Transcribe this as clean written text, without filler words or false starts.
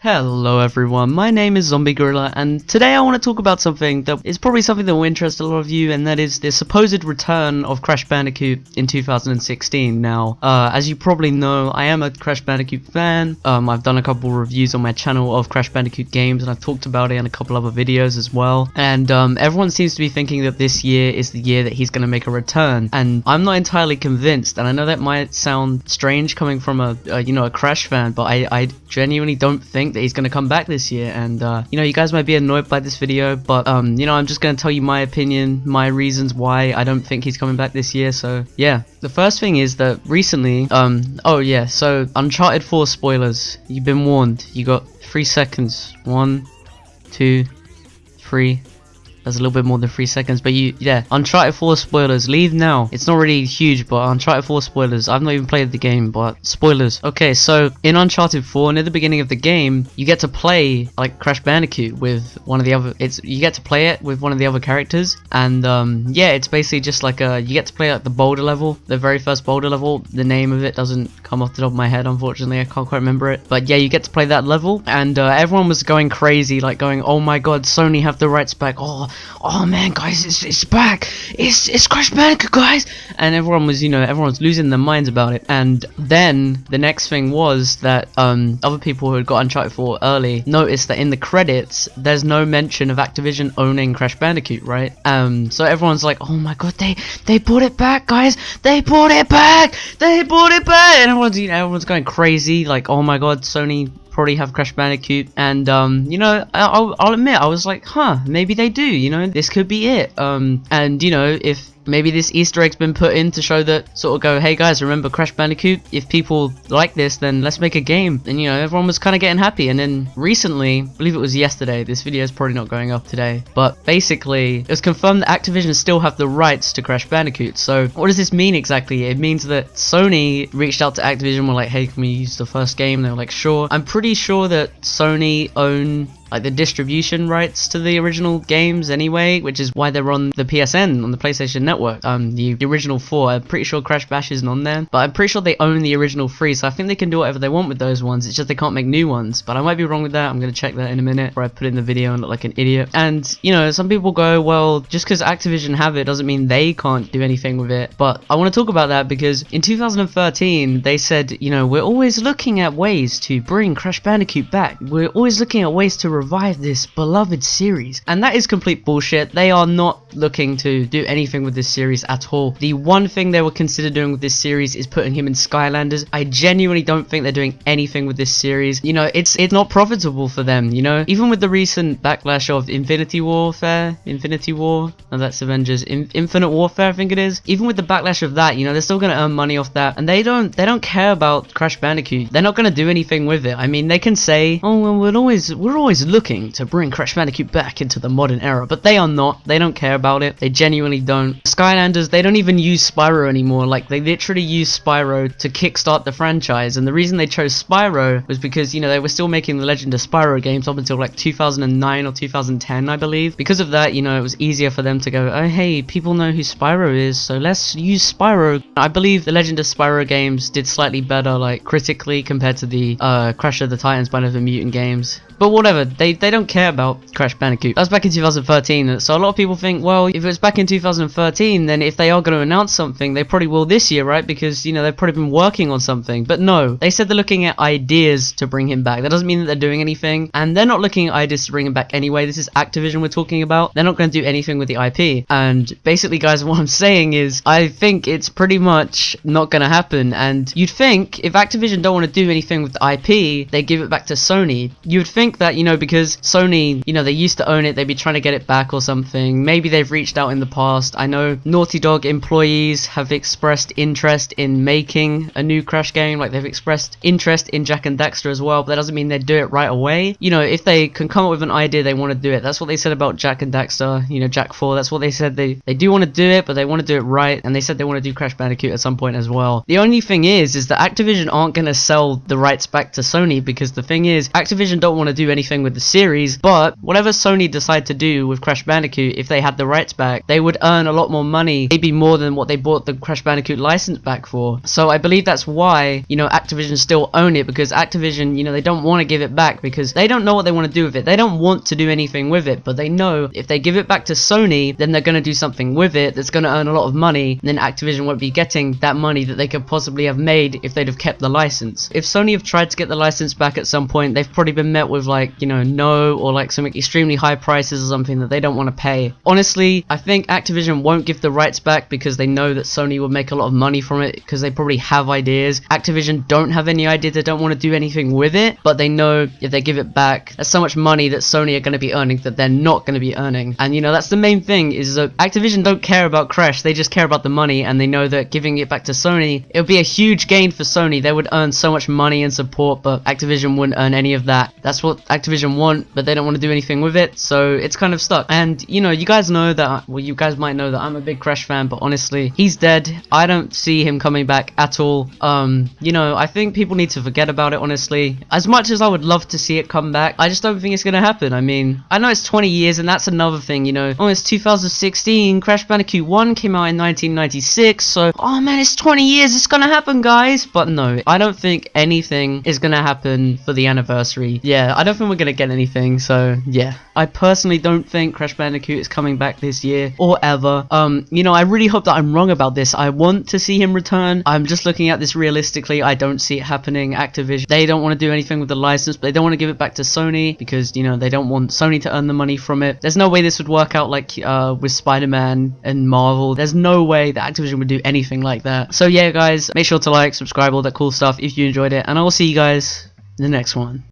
Hello everyone, my name is Zombie Gorilla, and today I want to talk about something that is probably something that will interest a lot of you, and that is the supposed return of Crash Bandicoot in 2016. Now, as you probably know, I am a Crash Bandicoot fan. I've done a couple reviews on my channel of Crash Bandicoot games, and I've talked about it in a couple other videos as well. And everyone seems to be thinking that this year is the year that he's going to make a return, and I'm not entirely convinced. And I know that might sound strange coming from a Crash fan, but I genuinely don't think that he's going to come back this year. And you guys might be annoyed by this video, but I'm just going to tell you my opinion, my reasons why I don't think he's coming back this year. So yeah, the first thing is that recently so Uncharted 4 spoilers, you've been warned. You got 3 seconds. 1 2 3. That's a little bit more than 3 seconds, but Uncharted 4 spoilers, leave now. It's not really huge, but Uncharted 4 spoilers. I've not even played the game, but spoilers. Okay, so in Uncharted 4, near the beginning of the game, you get to play like Crash Bandicoot with one of the other. You get to play it with one of the other characters, and it's basically just like you get to play like the boulder level, the very first boulder level. The name of it doesn't come off the top of my head, unfortunately. I can't quite remember it, but yeah, you get to play that level, and everyone was going crazy, like going, "Oh my God, Sony have the rights back! Oh man, guys, it's back! It's Crash Bandicoot, guys!" And everyone was losing their minds about it. And then the next thing was that other people who had got Uncharted 4 early noticed that in the credits there's no mention of Activision owning Crash Bandicoot, right? So everyone's like, "Oh my God, they brought it back, guys! They brought it back! They brought it back!" And everyone's going crazy, like, "Oh my God, Sony probably have Crash Bandicoot." And I'll admit, I was like, maybe they do, this could be it. If maybe this Easter egg's been put in to show that, sort of go, "Hey guys, remember Crash Bandicoot? If people like this, then let's make a game." And everyone was kind of getting happy. And then recently, I believe it was yesterday, this video is probably not going up today, but basically it was confirmed that Activision still have the rights to Crash Bandicoot. So what does this mean exactly? It means that Sony reached out to Activision, were like, "Hey, can we use the first game?" They were like, "Sure." I'm pretty sure that Sony own like the distribution rights to the original games anyway, which is why they're on the PSN, on the PlayStation Network. The original 4, I'm pretty sure Crash Bash isn't on there, but I'm pretty sure they own the original 3, so I think they can do whatever they want with those ones. It's just they can't make new ones, but I might be wrong with that. I'm going to check that in a minute before I put in the video and look like an idiot. And some people go, well, just because Activision have it doesn't mean they can't do anything with it. But I want to talk about that because in 2013 they said, we're always looking at ways to bring Crash Bandicoot back. We're always looking at ways to revive this beloved series. And that is complete bullshit. They are not looking to do anything with this series at all. The one thing they will consider doing with this series is putting him in Skylanders. I genuinely don't think they're doing anything with this series. It's not profitable for them, even with the recent backlash of Infinity War, no, that's Avengers, Infinite Warfare, I think it is. Even with the backlash of that, they're still going to earn money off that, and they don't care about Crash Bandicoot. They're not going to do anything with it. I mean, they can say, "Oh well, we're always looking to bring Crash Bandicoot back into the modern era," but they are not. They don't care about it. They genuinely don't. Skylanders, they don't even use Spyro anymore. Like, they literally use Spyro to kickstart the franchise, and the reason they chose Spyro was because they were still making the Legend of Spyro games up until like 2009 or 2010, I believe. Because of that, it was easier for them to go, "Oh hey, people know who Spyro is, so let's use Spyro." I believe the Legend of Spyro games did slightly better, like critically, compared to the Crash of the Titans Band of the Mutant games. But whatever, they don't care about Crash Bandicoot. That was back in 2013, so a lot of people think, well, if it was back in 2013, then if they are going to announce something, they probably will this year, right? Because, they've probably been working on something. But no, they said they're looking at ideas to bring him back. That doesn't mean that they're doing anything, and they're not looking at ideas to bring him back anyway. This is Activision we're talking about. They're not going to do anything with the IP. And basically, guys, what I'm saying is, I think it's pretty much not going to happen. And you'd think, if Activision don't want to do anything with the IP, they give it back to Sony. You'd think that, because Sony, they used to own it, they'd be trying to get it back or something. Maybe they've reached out in the past. I know Naughty Dog employees have expressed interest in making a new Crash game. Like, they've expressed interest in Jak and Daxter as well, but that doesn't mean they'd do it right away. If they can come up with an idea, they want to do it. That's what they said about Jak and Daxter, Jak 4. That's what they said. They do want to do it, but they want to do it right, and they said they want to do Crash Bandicoot at some point as well. The only thing is that Activision aren't going to sell the rights back to Sony, because the thing is, Activision don't want to do anything with with the series, but whatever Sony decide to do with Crash Bandicoot, if they had the rights back, they would earn a lot more money, maybe more than what they bought the Crash Bandicoot license back for. So I believe that's why, you know, Activision still own it, because Activision, you know, they don't want to give it back because they don't know what they want to do with it. They don't want to do anything with it, but they know if they give it back to Sony, then they're going to do something with it that's going to earn a lot of money, and then Activision won't be getting that money that they could possibly have made if they'd have kept the license. If Sony have tried to get the license back at some point, they've probably been met with, like, you know, no, or like some extremely high prices or something that they don't want to pay. Honestly, I think Activision won't give the rights back because they know that Sony will make a lot of money from it, because they probably have ideas. Activision don't have any ideas, they don't want to do anything with it, but they know if they give it back, there's so much money that Sony are going to be earning that they're not going to be earning. And you know, that's the main thing, is that Activision don't care about Crash, they just care about the money, and they know that giving it back to Sony, it would be a huge gain for Sony. They would earn so much money and support, but Activision wouldn't earn any of that. That's what Activision want, but they don't want to do anything with it, so it's kind of stuck. And you know, you guys know that, well, you guys might know that I'm a big Crash fan, but honestly, he's dead. I don't see him coming back at all. You know, I think people need to forget about it, honestly. As much as I would love to see it come back, I just don't think it's gonna happen. I mean, I know it's 20 years, and that's another thing, you know. Oh, it's 2016, Crash Bandicoot 1 came out in 1996, so, oh man, it's 20 years, it's gonna happen, guys. But no, I don't think anything is gonna happen for the anniversary. Yeah, I don't think we're gonna get anything, so yeah. I personally don't think Crash Bandicoot is coming back this year, or ever. You know, I really hope that I'm wrong about this. I want to see him return. I'm just looking at this realistically. I don't see it happening. Activision, they don't want to do anything with the license, but they don't want to give it back to Sony because, you know, they don't want Sony to earn the money from it. There's no way this would work out like with Spider-Man and Marvel. There's no way that Activision would do anything like that. So yeah, guys, make sure to like, subscribe, all that cool stuff if you enjoyed it, and I will see you guys in the next one.